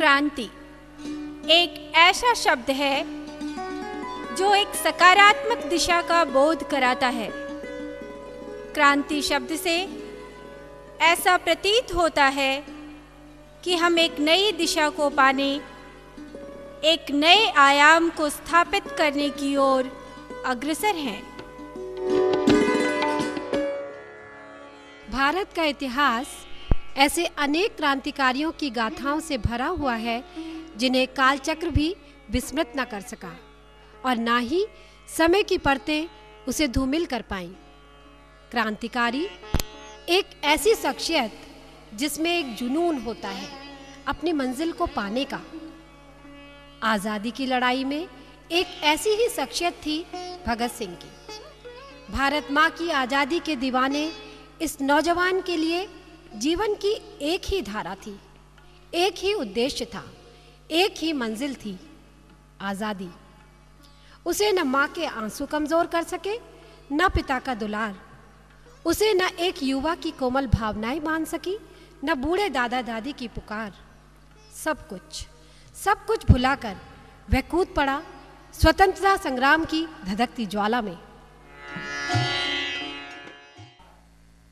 क्रांति एक ऐसा शब्द है जो एक सकारात्मक दिशा का बोध कराता है। क्रांति शब्द से ऐसा प्रतीत होता है कि हम एक नई दिशा को पाने, एक नए आयाम को स्थापित करने की ओर अग्रसर हैं। भारत का इतिहास ऐसे अनेक क्रांतिकारियों की गाथाओं से भरा हुआ है जिन्हें कालचक्र भी विस्मृत न कर सका और ना ही समय की परतें उसे धूमिल कर पाईं। क्रांतिकारी एक ऐसी शख्सियत जिसमें एक जुनून होता है अपनी मंजिल को पाने का। आज़ादी की लड़ाई में एक ऐसी ही शख्सियत थी भगत सिंह की। भारत माँ की आज़ादी के दीवाने इस नौजवान के लिए जीवन की एक ही धारा थी, एक ही उद्देश्य था, एक ही मंजिल थी, आज़ादी। उसे न माँ के आंसू कमज़ोर कर सके, न पिता का दुलार। उसे न एक युवा की कोमल भावनाएं बांध सकी, न बूढ़े दादा दादी की पुकार। सब कुछ भुलाकर वह कूद पड़ा स्वतंत्रता संग्राम की धधकती ज्वाला में।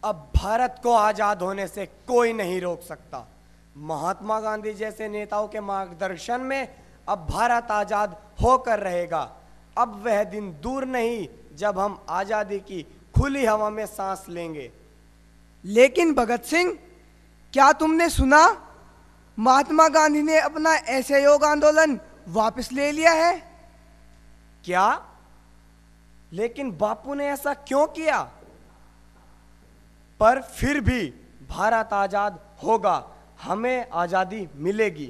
अब भारत को आजाद होने से कोई नहीं रोक सकता। महात्मा गांधी जैसे नेताओं के मार्गदर्शन में अब भारत आजाद होकर रहेगा। अब वह दिन दूर नहीं जब हम आजादी की खुली हवा में सांस लेंगे। लेकिन भगत सिंह, क्या तुमने सुना? महात्मा गांधी ने अपना असहयोग आंदोलन वापस ले लिया है। क्या? लेकिन बापू ने ऐसा क्यों किया? पर फिर भी भारत आजाद होगा, हमें आजादी मिलेगी।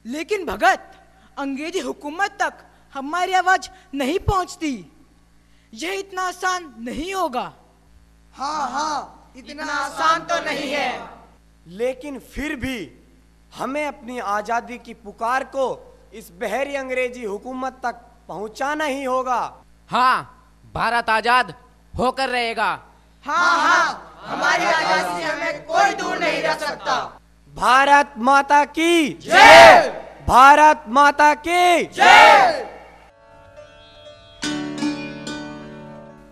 लेकिन भगत, अंग्रेजी हुकूमत तक हमारी आवाज नहीं पहुंचती। यह इतना आसान नहीं होगा। हाँ, इतना आसान तो नहीं है। लेकिन फिर भी हमें अपनी आजादी की पुकार को इस बहरी अंग्रेजी हुकूमत तक पहुंचाना ही होगा। हाँ, भारत आजाद होकर रहेगा। हाँ, हमारी आजादी से हमें कोई दूर नहीं रख सकता। भारत माता की जय! भारत माता की जय!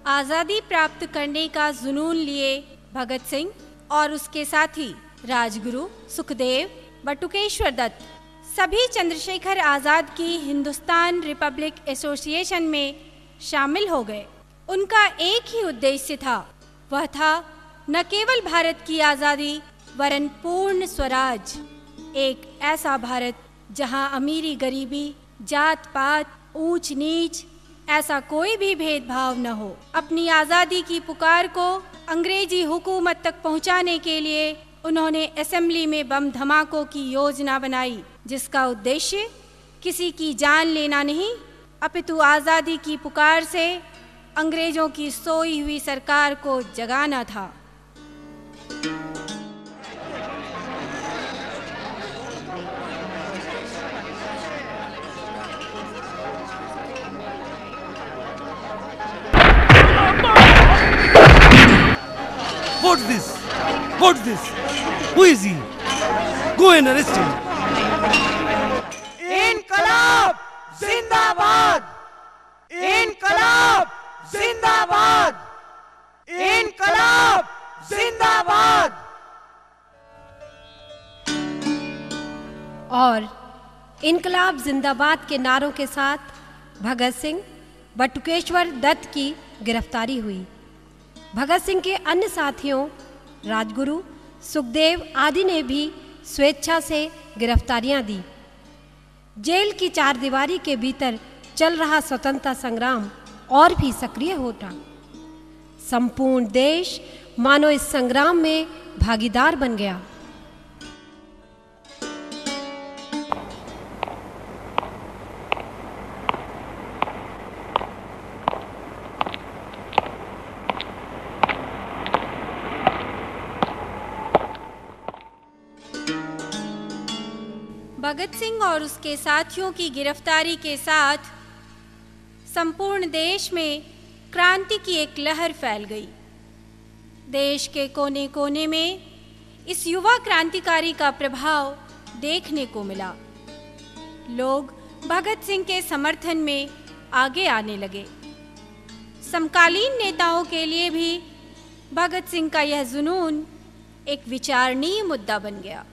आज़ादी प्राप्त करने का जुनून लिए भगत सिंह और उसके साथी राजगुरु, सुखदेव, बटुकेश्वर दत्त सभी चंद्रशेखर आज़ाद की हिंदुस्तान रिपब्लिक एसोसिएशन में शामिल हो गए। उनका एक ही उद्देश्य था, वह था न केवल भारत की आज़ादी वरन पूर्ण स्वराज। एक ऐसा भारत जहां अमीरी गरीबी, जात पात, ऊंच नीच ऐसा कोई भी भेदभाव न हो। अपनी आज़ादी की पुकार को अंग्रेजी हुकूमत तक पहुंचाने के लिए उन्होंने असेंबली में बम धमाकों की योजना बनाई, जिसका उद्देश्य किसी की जान लेना नहीं अपितु आज़ादी की पुकार से अंग्रेजों की सोई हुई सरकार को जगाना था। What's this? Who is he? Go and arrest him. इनकलाब जिंदाबाद! इनकलाब जिंदाबाद! इनकलाब जिंदाबाद! और इनकलाब जिंदाबाद के नारों के साथ भगत सिंह, बटुकेश्वर दत्त की गिरफ्तारी हुई। भगत सिंह के अन्य साथियों राजगुरु, सुखदेव आदि ने भी स्वेच्छा से गिरफ्तारियां दी। जेल की चारदीवारी के भीतर चल रहा स्वतंत्रता संग्राम और भी सक्रिय होता। संपूर्ण देश मानो इस संग्राम में भागीदार बन गया। भगत सिंह और उसके साथियों की गिरफ्तारी के साथ संपूर्ण देश में क्रांति की एक लहर फैल गई। देश के कोने कोने में इस युवा क्रांतिकारी का प्रभाव देखने को मिला। लोग भगत सिंह के समर्थन में आगे आने लगे। समकालीन नेताओं के लिए भी भगत सिंह का यह जुनून एक विचारणीय मुद्दा बन गया।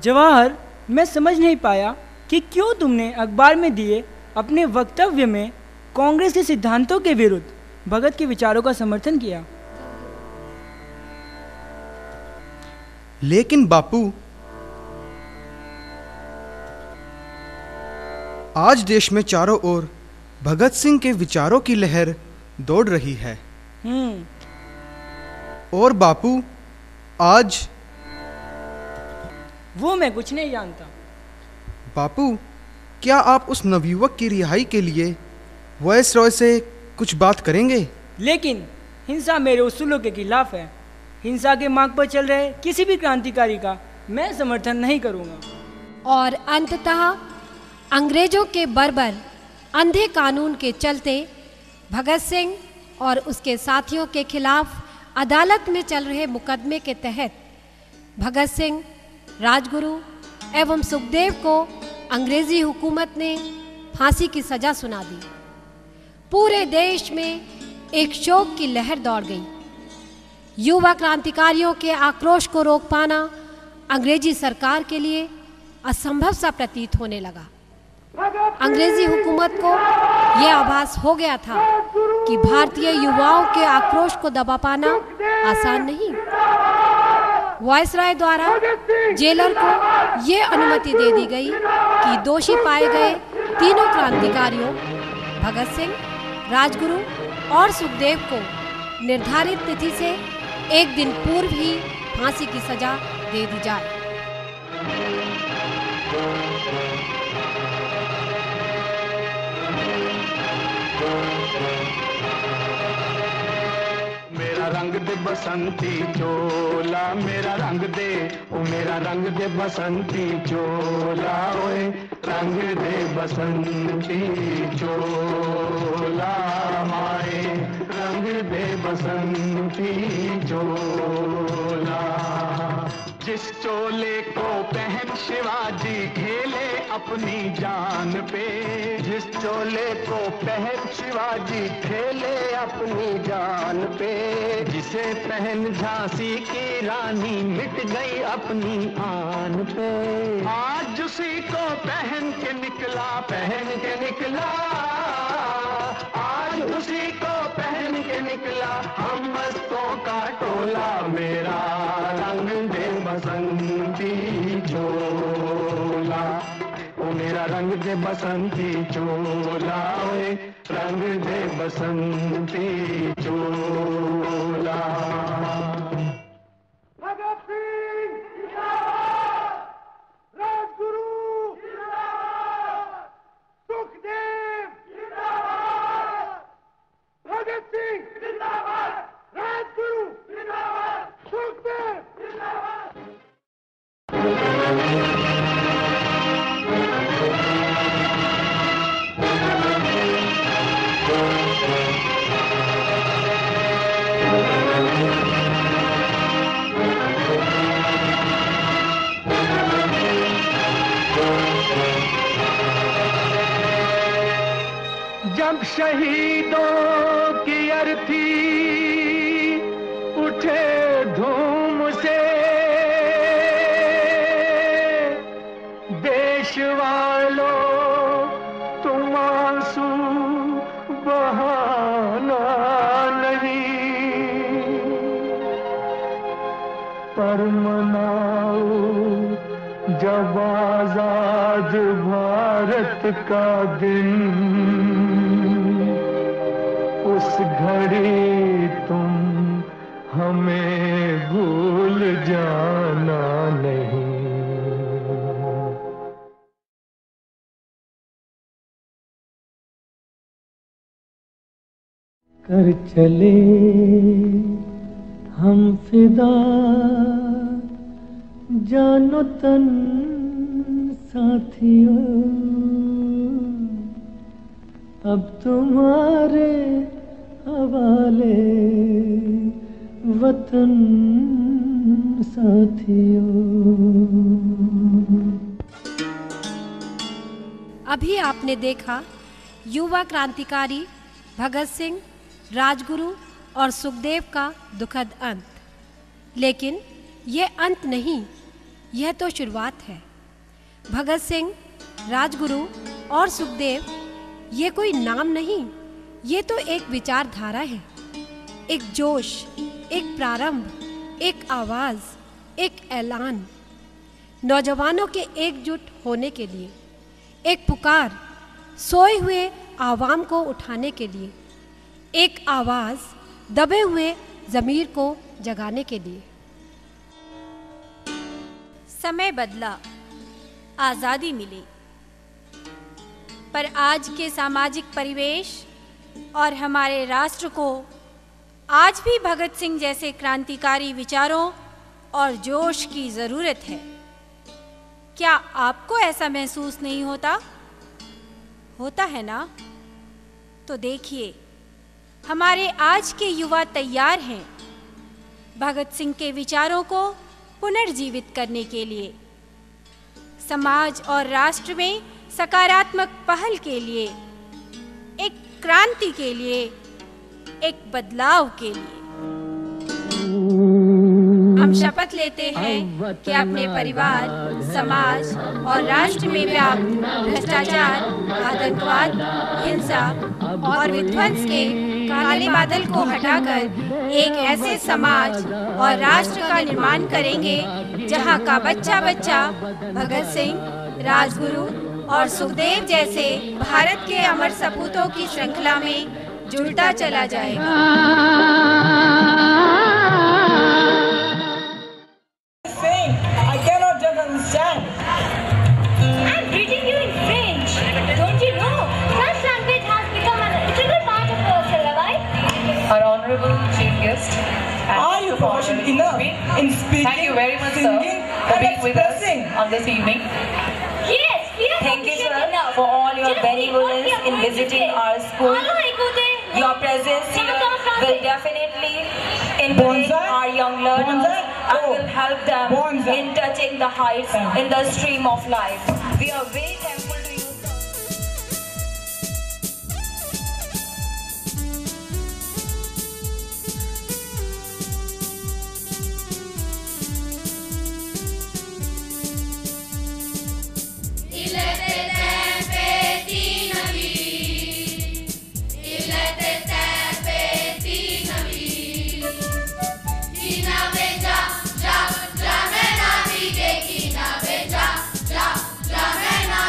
जवाहर, मैं समझ नहीं पाया कि क्यों तुमने अखबार में दिए अपने वक्तव्य में कांग्रेस के सिद्धांतों के विरुद्ध भगत के विचारों का समर्थन किया। लेकिन बापू, आज देश में चारों ओर भगत सिंह के विचारों की लहर दौड़ रही है। और बापू, आज वो मैं कुछ नहीं जानता। बापू, क्या आप उस नवयुवक की रिहाई के लिए वायसरॉय से कुछ बात करेंगे? लेकिन हिंसा मेरे उसूलों के खिलाफ है। हिंसा के मार्ग पर चल रहे किसी भी क्रांतिकारी का मैं समर्थन नहीं करूंगा। और अंततः अंग्रेजों के बर्बर अंधे कानून के चलते भगत सिंह और उसके साथियों के खिलाफ अदालत में चल रहे मुकदमे के तहत भगत सिंह, राजगुरु एवं सुखदेव को अंग्रेजी हुकूमत ने फांसी की सजा सुना दी। पूरे देश में एक शोक की लहर दौड़ गई। युवा क्रांतिकारियों के आक्रोश को रोक पाना अंग्रेजी सरकार के लिए असंभव सा प्रतीत होने लगा। अंग्रेजी हुकूमत को यह आभास हो गया था कि भारतीय युवाओं के आक्रोश को दबा पाना आसान नहीं। वायसराय द्वारा जेलर को यह अनुमति दे दी गई कि दोषी पाए गए तीनों क्रांतिकारियों भगत सिंह, राजगुरु और सुखदेव को निर्धारित तिथि से एक दिन पूर्व ही फांसी की सजा दे दी जाए। मेरा रंग दे बसंती चोला, मेरा रंग दे, ओ मेरा रंग दे बसंती चोला, ओए रंग दे बसंती चोला, माए रंग दे बसंती चोला। जिस चोले को पहन शिवाजी खेले अपनी जान पे, जिस चोले को पहन शिवाजी खेले अपनी जान पे, जिसे पहन झांसी की रानी मिट गई अपनी आन पे, आज उसी को पहन के निकला, पहन के निकला, आज उसी को पहन के निकला हम मस्तों का टोला। मेरा रंग दे बसंती चोला, ओ मेरा रंग दे बसंती चोला, ओए रंग दे बसंती चोला। भगत सिंह जिंदाबाद, राजगुरु जिंदाबाद, सुखदेव जिंदाबाद, भगत सिंह जिंदाबाद, राजगुरु जिंदाबाद, सुखदेव जिंदाबाद। जब शहीदों की अर्थी उठे धूम से, देश वालों तुम आंसू बहाना नहीं, पर मनाओ जब आजाद भारत का दिन, उस घड़ी तुम हमें भूल जाना नहीं। कर चले हम फिदा जानो तन साथियों, अब तुम्हारे हवाले वतन साथियों। अभी आपने देखा युवा क्रांतिकारी भगत सिंह, राजगुरु और सुखदेव का दुखद अंत। लेकिन यह अंत नहीं, यह तो शुरुआत है। भगत सिंह, राजगुरु और सुखदेव ये कोई नाम नहीं, ये तो एक विचारधारा है, एक जोश, एक प्रारंभ, एक आवाज़, एक ऐलान। नौजवानों के एकजुट होने के लिए, एक पुकार सोए हुए आवाम को उठाने के लिए, एक आवाज़ दबे हुए ज़मीर को जगाने के लिए। समय बदला, आज़ादी मिली, पर आज के सामाजिक परिवेश और हमारे राष्ट्र को आज भी भगत सिंह जैसे क्रांतिकारी विचारों और जोश की ज़रूरत है। क्या आपको ऐसा महसूस नहीं होता? होता है ना? तो देखिए, हमारे आज के युवा तैयार हैं भगत सिंह के विचारों को पुनर्जीवित करने के लिए, समाज और राष्ट्र में सकारात्मक पहल के लिए, एक क्रांति के लिए, एक बदलाव के लिए। हम शपथ लेते हैं कि अपने परिवार, समाज और राष्ट्र में व्याप्त भ्रष्टाचार, आतंकवाद, हिंसा और विध्वंस के काले बादल को हटाकर एक ऐसे समाज और राष्ट्र का निर्माण करेंगे जहां का बच्चा बच्चा भगत सिंह, राजगुरु और सुखदेव जैसे भारत के अमर सपूतों की श्रृंखला में जुड़ता चला जाएगा। I cannot just understand. I'm greeting you in French. Don't you know? French language has become an integral part of our syllabi. Our honorable chief guest. Are you proficient enough in speaking, Thank you very much, singing, sir, for and being with us expressing on this evening. Yes, we are Thank you, proficient sir, enough. for all your Just see what we benevolence are in going to visiting say. our school. Hello, écoutez. Your presence here will definitely encourage Bonza, our young learners Bonza, and will help them Bonza. in touching the heights in the stream of life. We are very thankful to you, sir. Jamena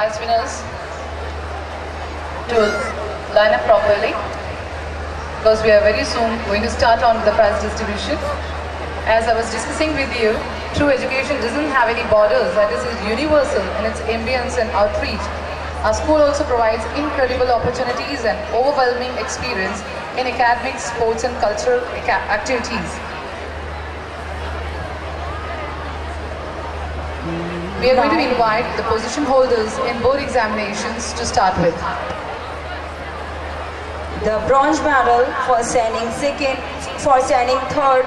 prize winners to line up properly, because we are very soon going to start on the prize distribution. As I was discussing with you, true education doesn't have any borders, that is universal in its ambience and outreach. Our school also provides incredible opportunities and overwhelming experience in academic, sports and cultural activities. We are going to invite the position holders in board examinations to start with. The bronze medal for standing third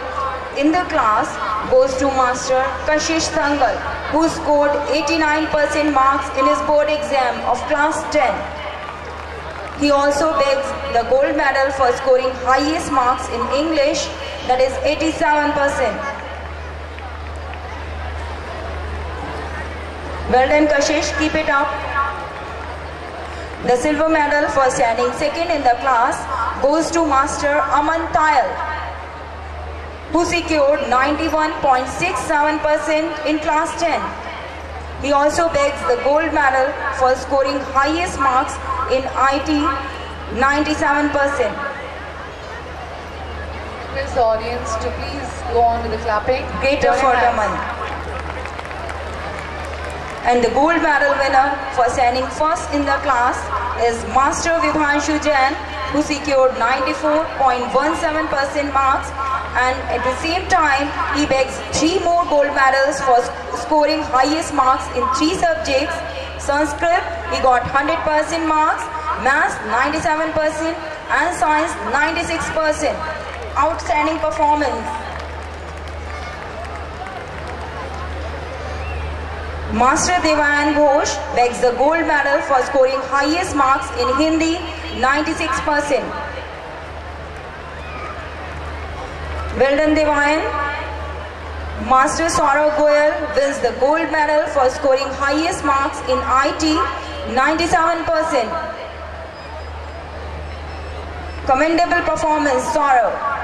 in the class goes to Master Kashish Thangal, who scored 89% marks in his board exam of class 10. He also begs the gold medal for scoring highest marks in English, that is 87%. Well done, Kashish, keep it up. The silver medal for standing second in the class goes to Master Aman Tayal, who secured 91.67% in class 10. He also begs the gold medal for scoring highest marks in IT, 97%. Request the audience to please go on with the clapping. Greater for Aman. And the gold medal winner for standing first in the class is Master Vibhanshu Jain, who secured 94.17% marks, and at the same time he begs 3 more gold medals for scoring highest marks in 3 subjects. Sanskrit, he got 100% marks, Maths 97% and Science 96%. Outstanding performance. Master Devan Ghosh begs the gold medal for scoring highest marks in Hindi, 96%. Well done, Devan. Master Saurav Goyal wins the gold medal for scoring highest marks in IT, 97%. Commendable performance, Saurav.